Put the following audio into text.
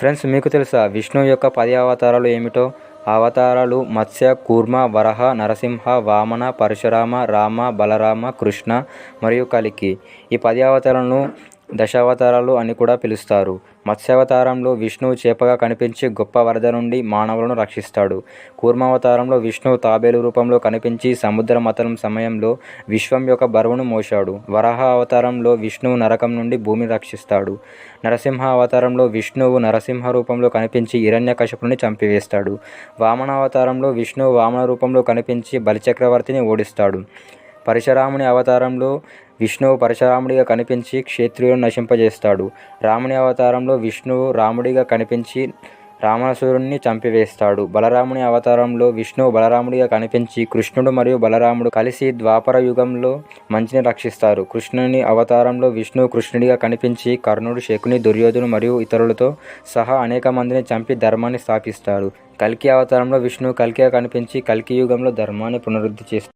Friends, మీకు తెలుసా విష్ణువు యొక్క 10 అవతారాలు ఏమిటో? ఆ అవతారాలు మత్స్య, కూర్మ, వరహ, నరసింహ, వామన, పరశురామ, రామ, బలరామ, కృష్ణ మరియు కలికి. ఈ 10 అవతారాలను దశావతారాలు అని కూడా పిలుస్తారు. మత్స్యావతారంలో విష్ణువు చేపగా కనిపించి గొప్ప వరద నుండి మానవులను రక్షిస్తాడు. కూర్మావతారంలో విష్ణువు తాబేలు రూపంలో కనిపించి సముద్ర మథనం సమయంలో విశ్వం యొక్క బరువును మోశాడు. వరాహ అవతారంలో విష్ణువు నరకం నుండి భూమిని రక్షిస్తాడు. నరసింహ అవతారంలో విష్ణువు నరసింహ రూపంలో కనిపించి హిరణ్యకశిపుని చంపివేస్తాడు. వామన అవతారంలో విష్ణువు వామన రూపంలో కనిపించి బలిచక్రవర్తిని ఓడిస్తాడు. పరశురాముని అవతారంలో విష్ణువు పరశురాముడిగా కనిపించి క్షత్రియులను నశింపజేస్తాడు. రాముని అవతారంలో విష్ణువు రాముడిగా కనిపించి రావణాసురుడిని చంపివేస్తాడు. బలరాముని అవతారంలో విష్ణువు బలరాముడిగా కనిపించి కృష్ణుడు మరియు బలరాముడు కలిసి ద్వాపర యుగంలో మంచిని రక్షిస్తారు. కృష్ణుని అవతారంలో విష్ణువు కృష్ణుడిగా కనిపించి కర్ణుడు, శకుని, దుర్యోధను మరియు ఇతరులతో సహా అనేక మందిని చంపి ధర్మాన్ని స్థాపిస్తారు. కల్కి అవతారంలో విష్ణువు కల్కిగా కనిపించి కల్కి యుగంలో ధర్మాన్ని పునరుద్ధి చేస్తారు.